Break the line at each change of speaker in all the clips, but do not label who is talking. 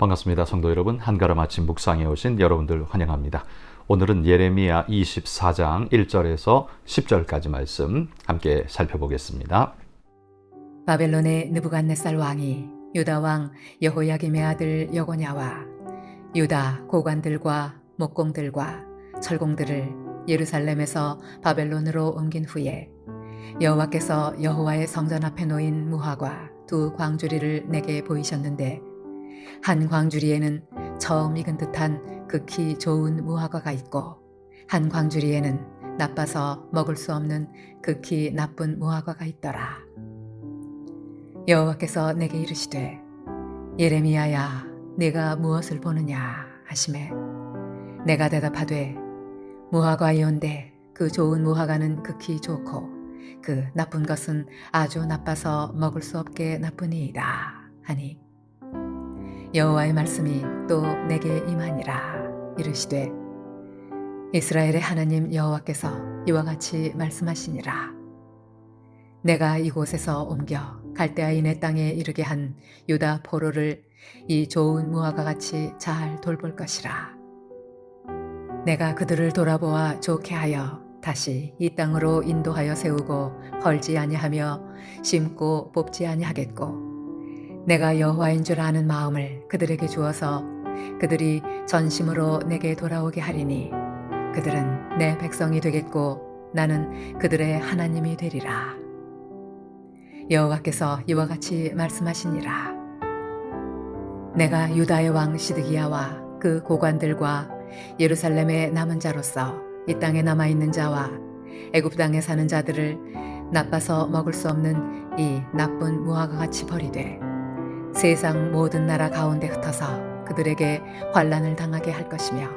반갑습니다. 성도 여러분, 한가람 아침 묵상에 오신 여러분들 환영합니다. 오늘은 예레미야 24장 1절에서 10절까지 말씀 함께 살펴보겠습니다.
바벨론의 느부갓네살 왕이 유다 왕 여호야김의 아들 여고냐와 유다 고관들과 목공들과 철공들을 예루살렘에서 바벨론으로 옮긴 후에 여호와께서 여호와의 성전 앞에 놓인 무화과 두 광주리를 내게 보이셨는데, 한 광주리에는 처음 익은 듯한 극히 좋은 무화과가 있고, 한 광주리에는 나빠서 먹을 수 없는 극히 나쁜 무화과가 있더라. 여호와께서 내게 이르시되, 예레미야야, 네가 무엇을 보느냐 하시매, 내가 대답하되, 무화과이온데 그 좋은 무화과는 극히 좋고 그 나쁜 것은 아주 나빠서 먹을 수 없게 나쁘니이다 하니, 여호와의 말씀이 또 내게 임하니라. 이르시되, 이스라엘의 하나님 여호와께서 이와 같이 말씀하시니라. 내가 이곳에서 옮겨 갈대아인의 땅에 이르게 한 유다 포로를 이 좋은 무화과 같이 잘 돌볼 것이라. 내가 그들을 돌아보아 좋게 하여 다시 이 땅으로 인도하여 세우고 헐지 아니하며 심고 뽑지 아니하겠고, 내가 여호와인 줄 아는 마음을 그들에게 주어서 그들이 전심으로 내게 돌아오게 하리니, 그들은 내 백성이 되겠고 나는 그들의 하나님이 되리라. 여호와께서 이와 같이 말씀하시니라. 내가 유다의 왕 시드기야와 그 고관들과 예루살렘의 남은 자로서 이 땅에 남아있는 자와 애굽 땅에 사는 자들을 나빠서 먹을 수 없는 이 나쁜 무화과 같이 버리되 세상 모든 나라 가운데 흩어서 그들에게 환난을 당하게 할 것이며,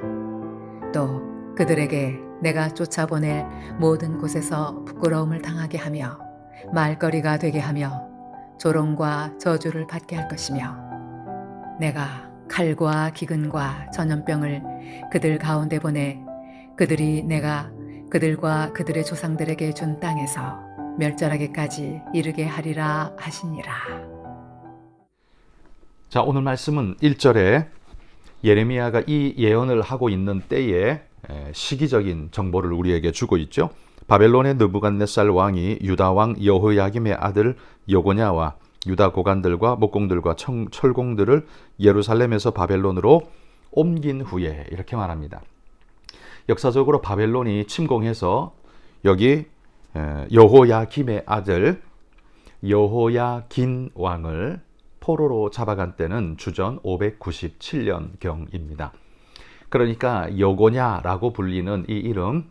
또 그들에게 내가 쫓아보낼 모든 곳에서 부끄러움을 당하게 하며 말거리가 되게 하며 조롱과 저주를 받게 할 것이며, 내가 칼과 기근과 전염병을 그들 가운데 보내 그들이 내가 그들과 그들의 조상들에게 준 땅에서 멸절하기까지 이르게 하리라 하시니라.
자, 오늘 말씀은 1절에 예레미야가 이 예언을 하고 있는 때에 시기적인 정보를 우리에게 주고 있죠. 바벨론의 느부갓네살 왕이 유다 왕 여호야김의 아들 여고냐와 유다 고관들과 목공들과 철공들을 예루살렘에서 바벨론으로 옮긴 후에, 이렇게 말합니다. 역사적으로 바벨론이 침공해서 여기 여호야김의 아들 여호야긴 왕을 포로로 잡아간 때는 주전 597년경입니다. 그러니까 여고냐라고 불리는 이 이름,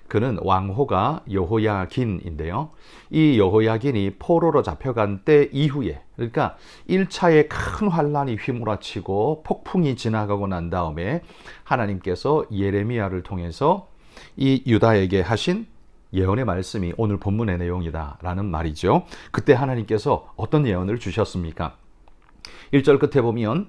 그는 왕호가 여호야긴인데요. 이 여호야긴이 포로로 잡혀간 때 이후에, 그러니까 1차의 큰 환란이 휘몰아치고 폭풍이 지나가고 난 다음에 하나님께서 예레미야를 통해서 이 유다에게 하신 예언의 말씀이 오늘 본문의 내용이다라는 말이죠. 그때 하나님께서 어떤 예언을 주셨습니까? 1절 끝에 보면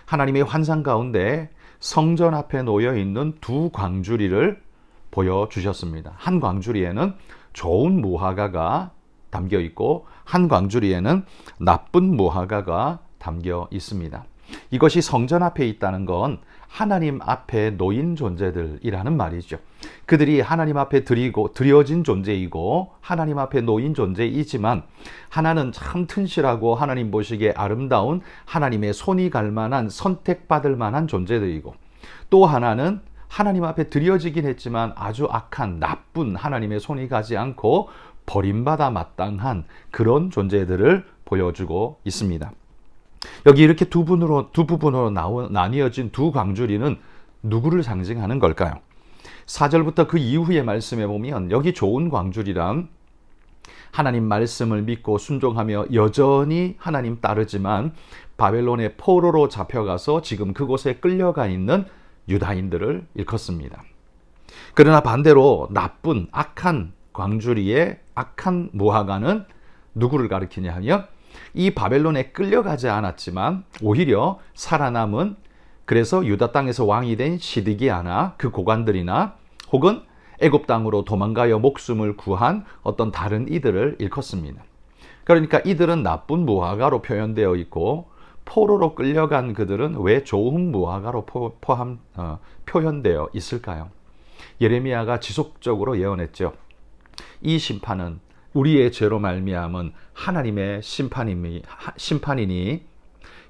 하나님의 환상 가운데 성전 앞에 놓여 있는 두 광주리를 보여주셨습니다. 한 광주리에는 좋은 무화과가 담겨 있고 한 광주리에는 나쁜 무화과가 담겨 있습니다. 이것이 성전 앞에 있다는 건 하나님 앞에 놓인 존재들이라는 말이죠. 그들이 하나님 앞에 드려진 존재이고 하나님 앞에 놓인 존재이지만, 하나는 참 튼실하고 하나님 보시기에 아름다운 하나님의 손이 갈 만한, 선택받을 만한 존재들이고, 또 하나는 하나님 앞에 드려지긴 했지만 아주 악한, 나쁜, 하나님의 손이 가지 않고 버림받아 마땅한 그런 존재들을 보여주고 있습니다. 여기 이렇게 두 부분으로 나뉘어진 두 광주리는 누구를 상징하는 걸까요? 4절부터 그 이후의 말씀에 보면 여기 좋은 광주리란 하나님 말씀을 믿고 순종하며 여전히 하나님 따르지만 바벨론의 포로로 잡혀가서 지금 그곳에 끌려가 있는 유다인들을 일컫습니다. 그러나 반대로 나쁜, 악한 광주리의 악한 무화과는 누구를 가리키냐 하면 이 바벨론에 끌려가지 않았지만 오히려 살아남은, 그래서 유다 땅에서 왕이 된 시드기야나 그 고관들이나 혹은 애굽 땅으로 도망가여 목숨을 구한 어떤 다른 이들을 일컫습니다. 그러니까 이들은 나쁜 무화과로 표현되어 있고 포로로 끌려간 그들은 왜 좋은 무화과로 표현되어 있을까요? 예레미야가 지속적으로 예언했죠. 이 심판은 우리의 죄로 말미암은 하나님의 심판이니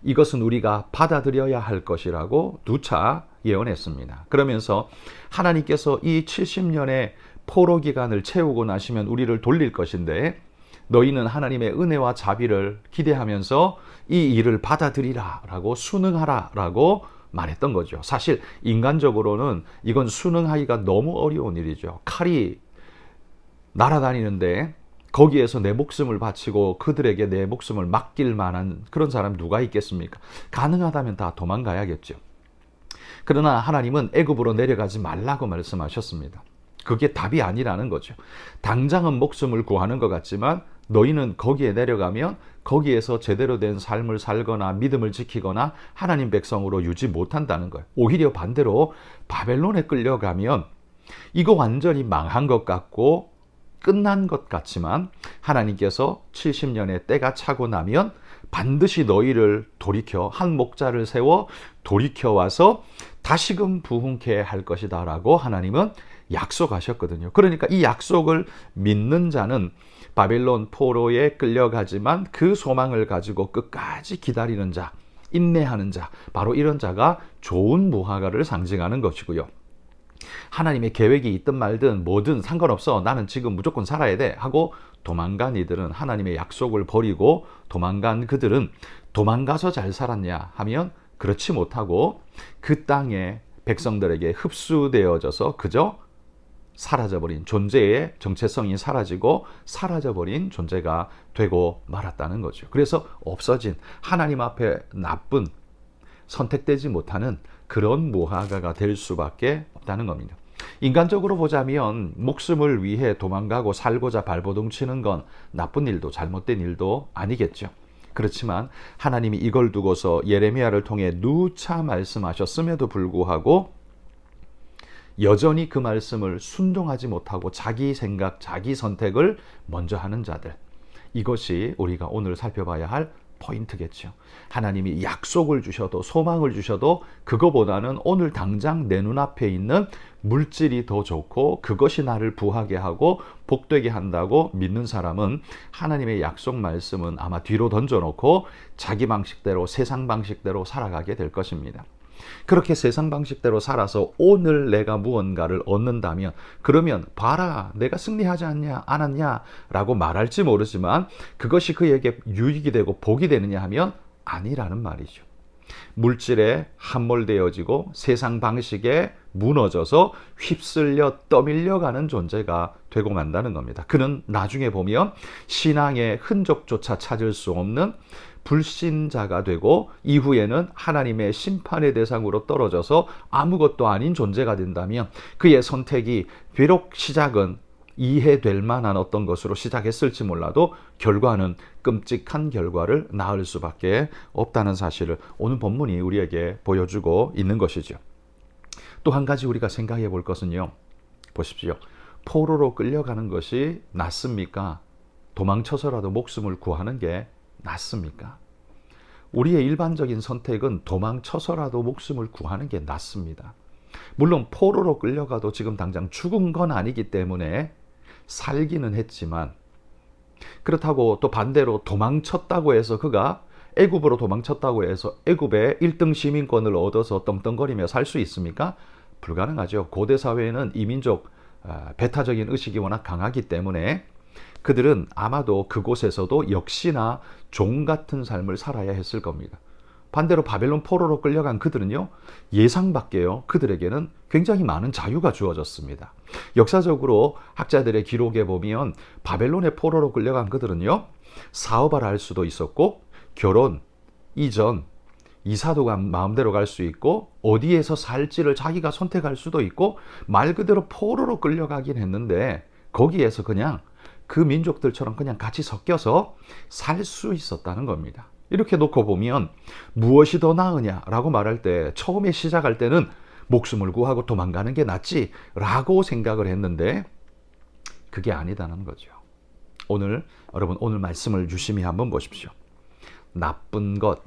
이것은 우리가 받아들여야 할 것이라고 누차 예언했습니다. 그러면서 하나님께서 이 70년의 포로 기간을 채우고 나시면 우리를 돌릴 것인데 너희는 하나님의 은혜와 자비를 기대하면서 이 일을 받아들이라 라고 순응하라 라고 말했던 거죠. 사실 인간적으로는 이건 순응하기가 너무 어려운 일이죠. 칼이 날아다니는데 거기에서 내 목숨을 바치고 그들에게 내 목숨을 맡길 만한 그런 사람 누가 있겠습니까? 가능하다면 다 도망가야겠죠. 그러나 하나님은 애굽으로 내려가지 말라고 말씀하셨습니다. 그게 답이 아니라는 거죠. 당장은 목숨을 구하는 것 같지만 너희는 거기에 내려가면 거기에서 제대로 된 삶을 살거나 믿음을 지키거나 하나님 백성으로 유지 못한다는 거예요. 오히려 반대로 바벨론에 끌려가면 이거 완전히 망한 것 같고 끝난 것 같지만 하나님께서 70년의 때가 차고 나면 반드시 너희를 돌이켜 한 목자를 세워 돌이켜 와서 다시금 부흥케 할 것이다 라고 하나님은 약속하셨거든요. 그러니까 이 약속을 믿는 자는 바벨론 포로에 끌려가지만 그 소망을 가지고 끝까지 기다리는 자, 인내하는 자, 바로 이런 자가 좋은 무화과를 상징하는 것이고요. 하나님의 계획이 있든 말든 뭐든 상관없어, 나는 지금 무조건 살아야 돼 하고 도망간 이들은, 하나님의 약속을 버리고 도망간 그들은 도망가서 잘 살았냐 하면 그렇지 못하고 그 땅의 백성들에게 흡수되어져서 그저 사라져버린, 존재의 정체성이 사라지고 사라져버린 존재가 되고 말았다는 거죠. 그래서 없어진, 하나님 앞에 나쁜, 선택되지 못하는 그런 무화과가 될 수밖에 없다는 겁니다. 인간적으로 보자면 목숨을 위해 도망가고 살고자 발버둥 치는 건 나쁜 일도 잘못된 일도 아니겠죠. 그렇지만 하나님이 이걸 두고서 예레미야를 통해 누차 말씀하셨음에도 불구하고 여전히 그 말씀을 순종하지 못하고 자기 생각, 자기 선택을 먼저 하는 자들, 이것이 우리가 오늘 살펴봐야 할 포인트겠죠. 하나님이 약속을 주셔도 소망을 주셔도 그거보다는 오늘 당장 내 눈앞에 있는 물질이 더 좋고 그것이 나를 부하게 하고 복되게 한다고 믿는 사람은 하나님의 약속 말씀은 아마 뒤로 던져놓고 자기 방식대로, 세상 방식대로 살아가게 될 것입니다. 그렇게 세상 방식대로 살아서 오늘 내가 무언가를 얻는다면, 그러면 봐라 내가 승리하지 않았냐 라고 말할지 모르지만 그것이 그에게 유익이 되고 복이 되느냐 하면 아니라는 말이죠. 물질에 함몰되어지고 세상 방식에 무너져서 휩쓸려 떠밀려가는 존재가 되고 만다는 겁니다. 그는 나중에 보면 신앙의 흔적조차 찾을 수 없는 불신자가 되고 이후에는 하나님의 심판의 대상으로 떨어져서 아무것도 아닌 존재가 된다면 그의 선택이 비록 시작은 이해될 만한 어떤 것으로 시작했을지 몰라도 결과는 끔찍한 결과를 낳을 수밖에 없다는 사실을 오늘 본문이 우리에게 보여주고 있는 것이죠. 또 한 가지 우리가 생각해 볼 것은요, 보십시오. 포로로 끌려가는 것이 낫습니까? 도망쳐서라도 목숨을 구하는 게 낫습니까? 우리의 일반적인 선택은 도망쳐서라도 목숨을 구하는 게 낫습니다. 물론 포로로 끌려가도 지금 당장 죽은 건 아니기 때문에 살기는 했지만, 그렇다고 또 반대로 도망쳤다고 해서 그가 애굽으로 도망쳤다고 해서 애굽의 1등 시민권을 얻어서 떵떵거리며 살 수 있습니까? 불가능하죠. 고대 사회에는 이민족 배타적인 의식이 워낙 강하기 때문에 그들은 아마도 그곳에서도 역시나 종 같은 삶을 살아야 했을 겁니다. 반대로 바벨론 포로로 끌려간 그들은요, 예상 밖에요, 그들에게는 굉장히 많은 자유가 주어졌습니다. 역사적으로 학자들의 기록에 보면 바벨론의 포로로 끌려간 그들은요, 사업을 할 수도 있었고 결혼, 이전, 이사도 마음대로 갈 수 있고 어디에서 살지를 자기가 선택할 수도 있고 말 그대로 포로로 끌려가긴 했는데 거기에서 그냥 그 민족들처럼 그냥 같이 섞여서 살 수 있었다는 겁니다. 이렇게 놓고 보면 무엇이 더 나으냐라고 말할 때 처음에 시작할 때는 목숨을 구하고 도망가는 게 낫지 라고 생각을 했는데 그게 아니다는 거죠. 오늘 여러분, 오늘 말씀을 유심히 한번 보십시오. 나쁜 것,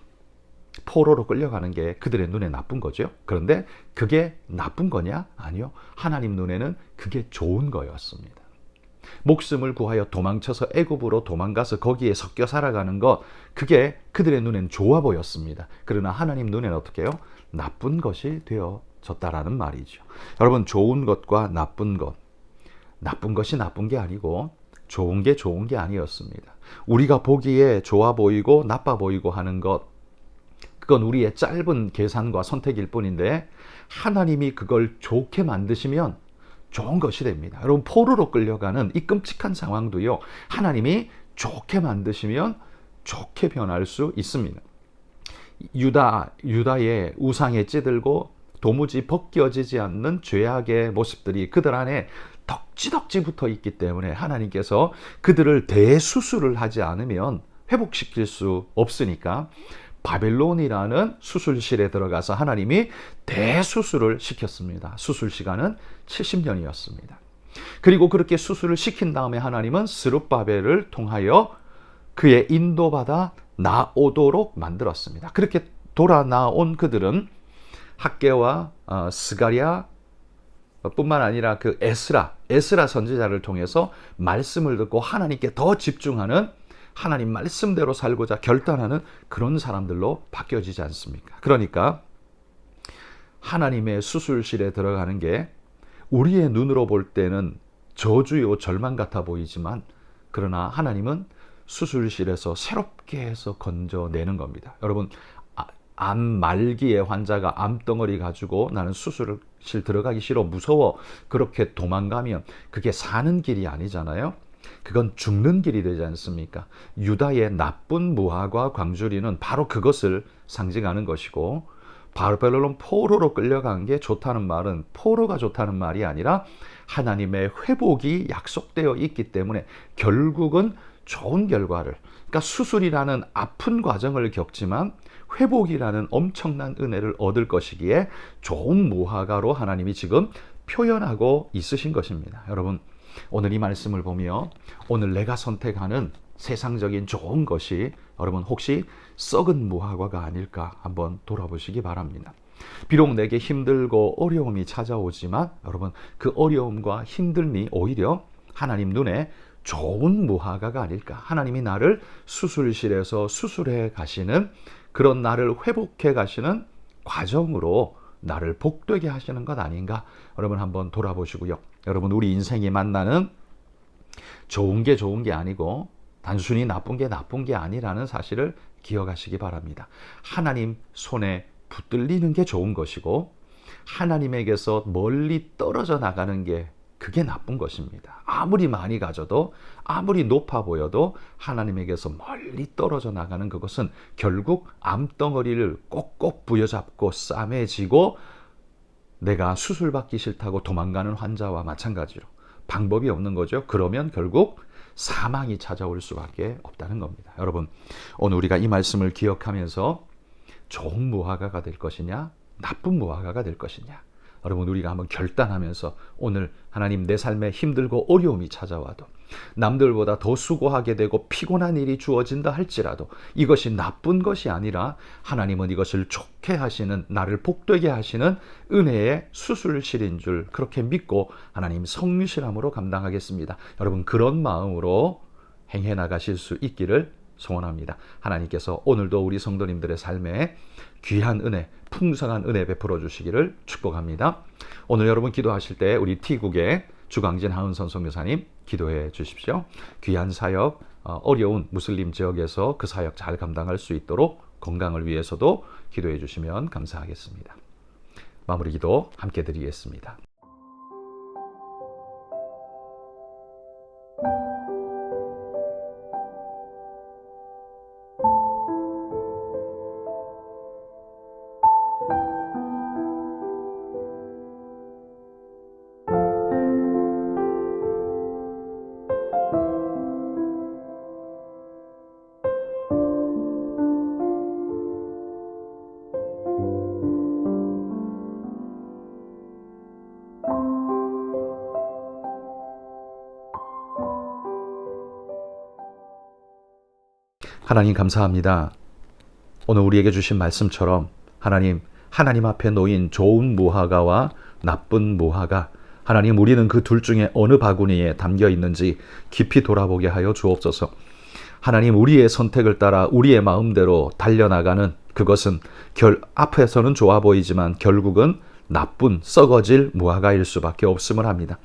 포로로 끌려가는 게 그들의 눈에 나쁜 거죠. 그런데 그게 나쁜 거냐? 아니요. 하나님 눈에는 그게 좋은 거였습니다. 목숨을 구하여 도망쳐서 애굽으로 도망가서 거기에 섞여 살아가는 것, 그게 그들의 눈엔 좋아 보였습니다. 그러나 하나님 눈에는 어떻게 해요? 나쁜 것이 되어졌다라는 말이죠. 여러분, 좋은 것과 나쁜 것, 나쁜 것이 나쁜 게 아니고 좋은 게 좋은 게 아니었습니다. 우리가 보기에 좋아 보이고 나빠 보이고 하는 것, 그건 우리의 짧은 계산과 선택일 뿐인데 하나님이 그걸 좋게 만드시면 좋은 것이 됩니다. 여러분, 포로로 끌려가는 이 끔찍한 상황도요, 하나님이 좋게 만드시면 좋게 변할 수 있습니다. 유다의 우상에 찌들고 도무지 벗겨지지 않는 죄악의 모습들이 그들 안에 덕지덕지 붙어 있기 때문에 하나님께서 그들을 대수술을 하지 않으면 회복시킬 수 없으니까 바벨론이라는 수술실에 들어가서 하나님이 대수술을 시켰습니다. 수술 시간은 70년이었습니다. 그리고 그렇게 수술을 시킨 다음에 하나님은 스룹바벨을 통하여 그의 인도받아 나오도록 만들었습니다. 그렇게 돌아 나온 그들은 학개와 스가랴 뿐만 아니라 그 에스라 선지자를 통해서 말씀을 듣고 하나님께 더 집중하는, 하나님 말씀대로 살고자 결단하는 그런 사람들로 바뀌어지지 않습니까? 그러니까 하나님의 수술실에 들어가는 게 우리의 눈으로 볼 때는 저주요 절망 같아 보이지만, 그러나 하나님은 수술실에서 새롭게 해서 건져내는 겁니다. 여러분, 암 말기의 환자가 암덩어리 가지고 나는 수술실 들어가기 싫어, 무서워, 그렇게 도망가면 그게 사는 길이 아니잖아요. 그건 죽는 길이 되지 않습니까? 유다의 나쁜 무화과 광주리는 바로 그것을 상징하는 것이고, 바벨론 포로로 끌려간 게 좋다는 말은 포로가 좋다는 말이 아니라 하나님의 회복이 약속되어 있기 때문에 결국은 좋은 결과를, 그러니까 수술이라는 아픈 과정을 겪지만 회복이라는 엄청난 은혜를 얻을 것이기에 좋은 무화과로 하나님이 지금 표현하고 있으신 것입니다. 여러분, 오늘 이 말씀을 보며 오늘 내가 선택하는 세상적인 좋은 것이 여러분 혹시 썩은 무화과가 아닐까 한번 돌아보시기 바랍니다. 비록 내게 힘들고 어려움이 찾아오지만 여러분, 그 어려움과 힘듦이 오히려 하나님 눈에 좋은 무화과가 아닐까. 하나님이 나를 수술실에서 수술해 가시는, 그런 나를 회복해 가시는 과정으로 나를 복되게 하시는 것 아닌가. 여러분 한번 돌아보시고요. 여러분, 우리 인생이 만나는 좋은 게 좋은 게 아니고 단순히 나쁜 게 나쁜 게 아니라는 사실을 기억하시기 바랍니다. 하나님 손에 붙들리는 게 좋은 것이고 하나님에게서 멀리 떨어져 나가는 게 그게 나쁜 것입니다. 아무리 많이 가져도, 아무리 높아 보여도 하나님에게서 멀리 떨어져 나가는 그것은 결국 암덩어리를 꼭꼭 부여잡고 싸매지고 내가 수술받기 싫다고 도망가는 환자와 마찬가지로 방법이 없는 거죠. 그러면 결국 사망이 찾아올 수밖에 없다는 겁니다. 여러분, 오늘 우리가 이 말씀을 기억하면서 좋은 무화과가 될 것이냐, 나쁜 무화과가 될 것이냐, 여러분 우리가 한번 결단하면서 오늘 하나님, 내 삶에 힘들고 어려움이 찾아와도 남들보다 더 수고하게 되고 피곤한 일이 주어진다 할지라도 이것이 나쁜 것이 아니라 하나님은 이것을 좋게 하시는, 나를 복되게 하시는 은혜의 수술실인 줄 그렇게 믿고 하나님 성실함으로 감당하겠습니다. 여러분, 그런 마음으로 행해 나가실 수 있기를 소원합니다. 하나님께서 오늘도 우리 성도님들의 삶에 귀한 은혜, 풍성한 은혜 베풀어 주시기를 축복합니다. 오늘 여러분 기도하실 때 우리 T국의 주광진 하은선 선교사님 기도해 주십시오. 귀한 사역, 어려운 무슬림 지역에서 그 사역 잘 감당할 수 있도록 건강을 위해서도 기도해 주시면 감사하겠습니다. 마무리 기도 함께 드리겠습니다. 하나님 감사합니다. 오늘 우리에게 주신 말씀처럼 하나님 앞에 놓인 좋은 무화과와 나쁜 무화과, 하나님 우리는 그 둘 중에 어느 바구니에 담겨 있는지 깊이 돌아보게 하여 주옵소서. 하나님 우리의 선택을 따라 우리의 마음대로 달려나가는 그것은 앞에서는 좋아 보이지만 결국은 나쁜 썩어질 무화과일 수밖에 없음을 합니다.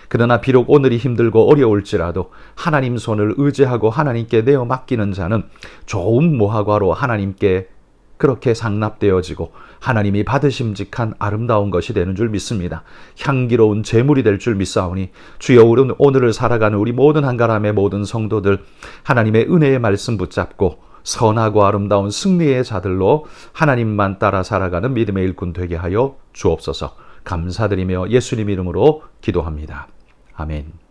그러나 비록 오늘이 힘들고 어려울지라도 하나님 손을 의지하고 하나님께 내어 맡기는 자는 좋은 무화과로 하나님께 그렇게 상납되어지고 하나님이 받으심직한 아름다운 것이 되는 줄 믿습니다. 향기로운 제물이 될 줄 믿사오니 주여, 오늘을 살아가는 우리 모든 한가람의 모든 성도들 하나님의 은혜의 말씀 붙잡고 선하고 아름다운 승리의 자들로 하나님만 따라 살아가는 믿음의 일꾼 되게 하여 주옵소서. 감사드리며 예수님 이름으로 기도합니다. 아멘.